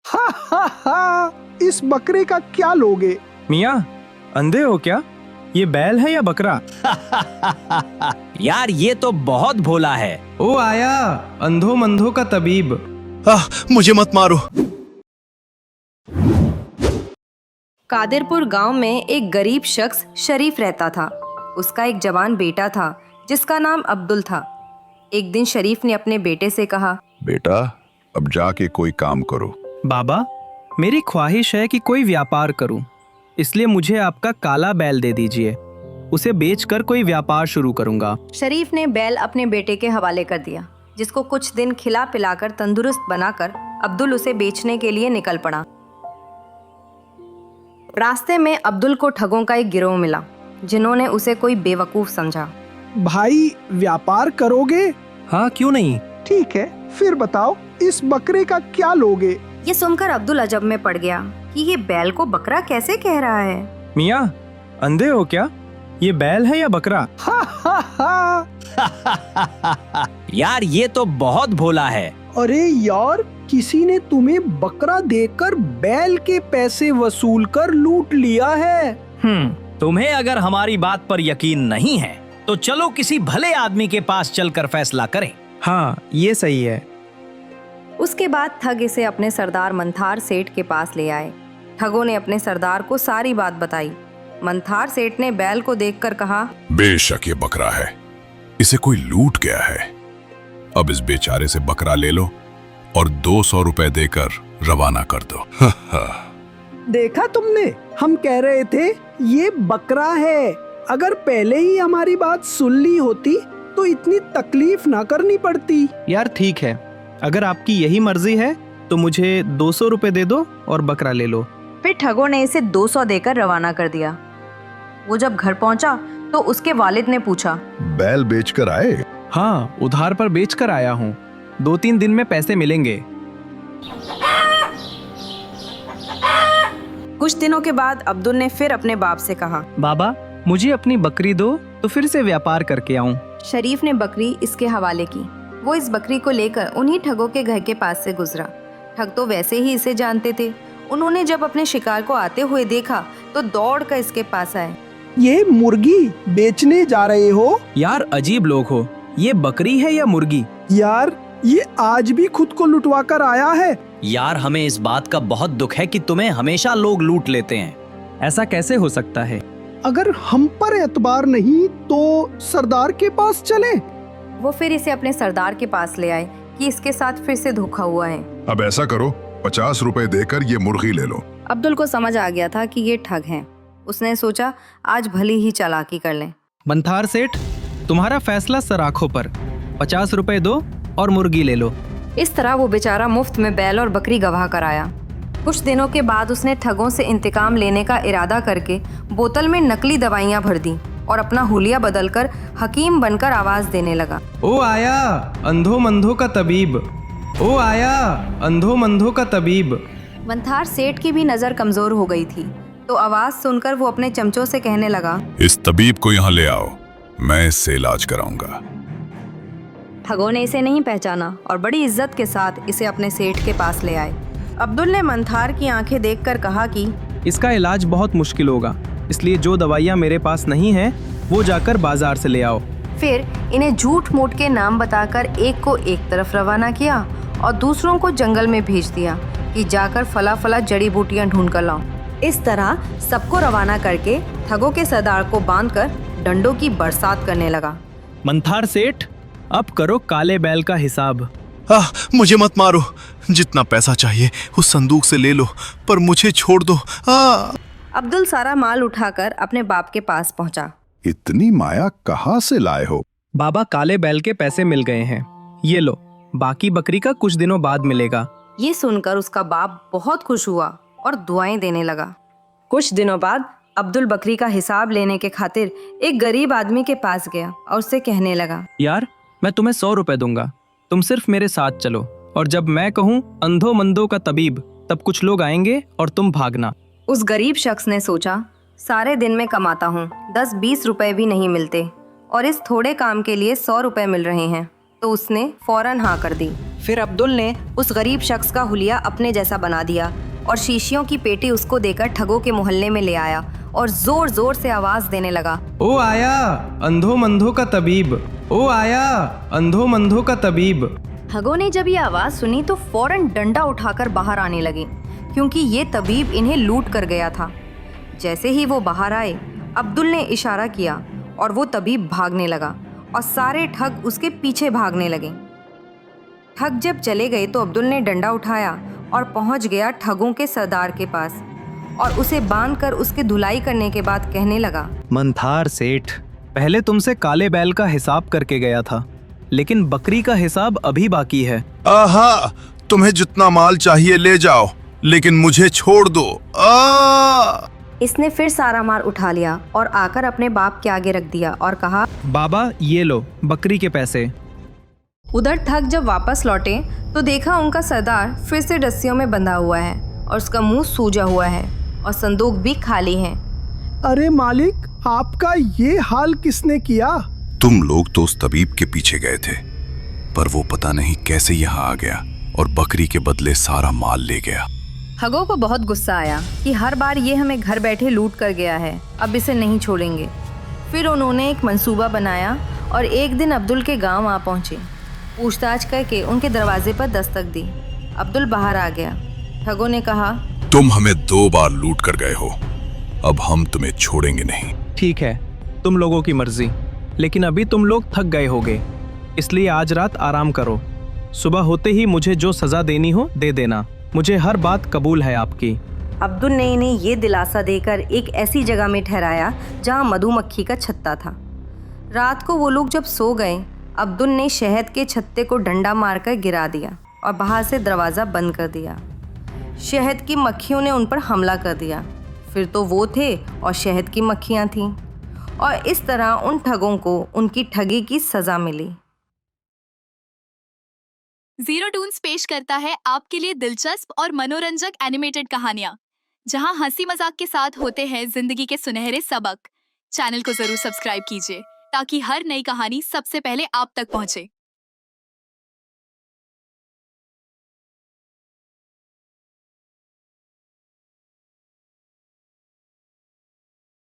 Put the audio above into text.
हा हा हा, इस बकरे का क्या लोगे? मियाँ, अंधे हो क्या? ये बैल है या बकरा? यार ये तो बहुत भोला है। ओ आया, अंधो मंधो का तबीब। मुझे मत मारो। कादिरपुर गांव में एक गरीब शख्स शरीफ रहता था। उसका एक जवान बेटा था जिसका नाम अब्दुल था। एक दिन शरीफ ने अपने बेटे से कहा, बेटा, अब जाके कोई काम करो। बाबा, मेरी ख्वाहिश है कि कोई व्यापार करूं, इसलिए मुझे आपका काला बैल दे दीजिए। उसे बेचकर कोई व्यापार शुरू करूंगा। शरीफ ने बैल अपने बेटे के हवाले कर दिया, जिसको कुछ दिन खिला पिलाकर तंदुरुस्त बनाकर अब्दुल उसे बेचने के लिए निकल पड़ा। रास्ते में अब्दुल को ठगों का एक गिरोह मिला, जिन्होंने उसे कोई बेवकूफ समझा। भाई, व्यापार करोगे? हाँ, क्यों नहीं। ठीक है, फिर बताओ इस बकरे का क्या लोगे? ये सुनकर अब्दुल अजब में पड़ गया कि ये बैल को बकरा कैसे कह रहा है। मियाँ, अंधे हो क्या? ये बैल है या बकरा? हा हा हा। यार ये तो बहुत भोला है। अरे यार, किसी ने तुम्हें बकरा देकर बैल के पैसे वसूल कर लूट लिया है। तुम्हें अगर हमारी बात पर यकीन नहीं है तो चलो किसी भले आदमी के पास चलकर फैसला करें। हाँ, ये सही है। उसके बाद ठग इसे अपने सरदार मंथार सेठ के पास ले आए। ठगों ने अपने सरदार को सारी बात बताई। मंथार सेठ ने बैल को देखकर कहा, बेशक ये बकरा है, इसे कोई लूट गया है। अब इस बेचारे से बकरा ले लो और 200 रुपए देकर रवाना कर दो। देखा तुमने, हम कह रहे थे ये बकरा है। अगर पहले ही हमारी बात सुन ली होती तो इतनी तकलीफ ना करनी पड़ती। यार ठीक है, अगर आपकी यही मर्जी है तो मुझे 200 रुपए दे दो और बकरा ले लो। फिर ठगों ने इसे 200 देकर रवाना कर दिया। वो जब घर पहुंचा तो उसके वालिद ने पूछा, बैल बेचकर आए? हाँ, उधार पर बेचकर आया हूँ। 2-3 दिन में पैसे मिलेंगे। कुछ दिनों के बाद अब्दुल ने फिर अपने बाप से कहा, बाबा, मुझे अपनी बकरी दो तो फिर से व्यापार करके आऊं। शरीफ ने बकरी इसके हवाले की। वो इस बकरी को लेकर उन्हीं ठगों के घर के पास से गुजरा। ठग तो वैसे ही इसे जानते थे। उन्होंने जब अपने शिकार को आते हुए देखा तो दौड़कर इसके पास आए। ये मुर्गी बेचने जा रहे हो? यार अजीब लोग हो, ये बकरी है या मुर्गी? यार, ये आज भी खुद को लुटवा कर आया है। यार हमें इस बात का बहुत दुख है कि तुम्हें हमेशा लोग लूट लेते हैं। ऐसा कैसे हो सकता है? अगर हम पर एतबार नहीं तो सरदार के पास चले। वो फिर इसे अपने सरदार के पास ले आए कि इसके साथ फिर से धोखा हुआ है। अब ऐसा करो, 50 रुपए देकर ये मुर्गी ले लो। अब्दुल को समझ आ गया था कि ये ठग हैं। उसने सोचा आज भली ही चालाकी कर लें। मंथार सेठ, तुम्हारा फैसला सराखों पर। 50 रुपए दो और मुर्गी ले लो। इस तरह वो बेचारा मुफ्त में बैल और बकरी गवाह कर आया। कुछ दिनों के बाद उसने ठगों से इंतकाम लेने का इरादा करके बोतल में नकली दवाइयां भर दी और अपना हुलिया बदलकर हकीम बनकर आवाज देने लगा, ओ आया, अंधो मंधो का तबीब। ओ आया, अंधो मंधो का तबीब। मंथार सेठ की भी नजर कमजोर हो गई थी, तो आवाज सुनकर वो अपने चमचों से कहने लगा, इस तबीब को यहाँ ले आओ, मैं इससे इलाज कराऊंगा। ठगों ने इसे नहीं पहचाना और बड़ी इज्जत के साथ इसे अपने सेठ के पास ले आए। अब्दुल ने मंथार की आंखें देखकर कहा कि इसका इलाज बहुत मुश्किल होगा, इसलिए जो दवाइयाँ मेरे पास नहीं हैं वो जाकर बाजार से ले आओ। फिर इन्हें झूठ मूठ के नाम बताकर एक को एक तरफ रवाना किया और दूसरों को जंगल में भेज दिया कि जाकर फला फला जड़ी बूटियां ढूंढ कर लाओ। इस तरह सबको रवाना करके ठगों के सरदार को बांधकर डंडों की बरसात करने लगा। मंथार सेठ, अब करो काले बैल का हिसाब। मुझे मत मारो। जितना पैसा चाहिए उस संदूक से ले लो, पर मुझे छोड़ दो। अब्दुल सारा माल उठाकर अपने बाप के पास पहुंचा। इतनी माया कहाँ से लाए हो? बाबा, काले बैल के पैसे मिल गए हैं, ये लो। बाकी बकरी का कुछ दिनों बाद मिलेगा। ये सुनकर उसका बाप बहुत खुश हुआ और दुआएं देने लगा। कुछ दिनों बाद अब्दुल बकरी का हिसाब लेने के खातिर एक गरीब आदमी के पास गया और उससे कहने लगा, यार, मैं तुम्हें 100 रुपए दूंगा, तुम सिर्फ मेरे साथ चलो, और जब मैं कहूँ अंधो मंदो का तबीब, तब कुछ लोग आएंगे और तुम भागना। उस गरीब शख्स ने सोचा, सारे दिन में कमाता हूँ, 10-20 रुपए भी नहीं मिलते और इस थोड़े काम के लिए 100 रुपए मिल रहे हैं, तो उसने फौरन हाँ कर दी। फिर अब्दुल ने उस गरीब शख्स का हुलिया अपने जैसा बना दिया और शीशियों की पेटी उसको देकर ठगों के मोहल्ले में ले आया और जोर जोर से आवाज देने लगा, ओ आया अंधो मंधो का तबीब, ओ आया अंधो मंधो का तबीब। ठगों ने जब ये आवाज सुनी तो फौरन डंडा उठाकर बाहर आने लगे, क्योंकि ये तबीब इन्हें लूट कर गया था। जैसे ही वो बाहर आए, अब्दुल ने इशारा किया और वो तबीब भागने लगा और सारे ठग उसके पीछे भागने लगे। ठग जब चले गए तो अब्दुल ने डंडा उठाया और पहुंच गया ठगों के सरदार के पास और उसे बांधकर उसकी धुलाई करने के बाद कहने लगा, मंथार सेठ, पहले तुमसे काले बैल का हिसाब करके गया था, लेकिन बकरी का हिसाब अभी बाकी है। आहा, तुम्हें जितना माल चाहिए ले जाओ, लेकिन मुझे छोड़ दो। इसने फिर सारा माल उठा लिया और आकर अपने बाप के आगे रख दिया और कहा, बाबा ये लो बकरी के पैसे। उधर ठग जब वापस लौटे तो देखा उनका सरदार फिर से रस्सियों में बंधा हुआ है और उसका मुंह सूजा हुआ है और संदूक भी खाली है। अरे मालिक, आपका ये हाल किसने किया? तुम लोग तो उस तबीब के पीछे गए थे, पर वो पता नहीं कैसे यहाँ आ गया और बकरी के बदले सारा माल ले गया। ठगों को बहुत गुस्सा आया कि हर बार ये हमें घर बैठे लूट कर गया है, अब इसे नहीं छोड़ेंगे। फिर उन्होंने एक मंसूबा बनाया और एक दिन अब्दुल के गांव आ पहुंचे। पूछताछ करके उनके दरवाजे पर दस्तक दी। अब्दुल बाहर आ गया। ठगों ने कहा, तुम हमें 2 बार लूट कर गए हो, अब हम तुम्हें छोड़ेंगे नहीं। ठीक है, तुम लोगों की मर्जी, लेकिन अभी तुम लोग थक गए होगे, इसलिए आज रात आराम करो। सुबह होते ही मुझे जो सजा देनी हो दे देना, मुझे हर बात कबूल है आपकी। अब्दुल ने इन्हें ये दिलासा देकर एक ऐसी जगह में ठहराया जहाँ मधुमक्खी का छत्ता था। रात को वो लोग जब सो गए, अब्दुल ने शहद के छत्ते को डंडा मारकर गिरा दिया और बाहर से दरवाज़ा बंद कर दिया। शहद की मक्खियों ने उन पर हमला कर दिया। फिर तो वो थे और शहद की मक्खियाँ थीं, और इस तरह उन ठगों को उनकी ठगी की सज़ा मिली। जीरो टून्स पेश करता है आपके लिए दिलचस्प और मनोरंजक एनिमेटेड कहानियाँ, जहां हंसी मजाक के साथ होते हैं जिंदगी के सुनहरे सबक। चैनल को जरूर सब्सक्राइब कीजिए ताकि हर नई कहानी सबसे पहले आप तक पहुंचे।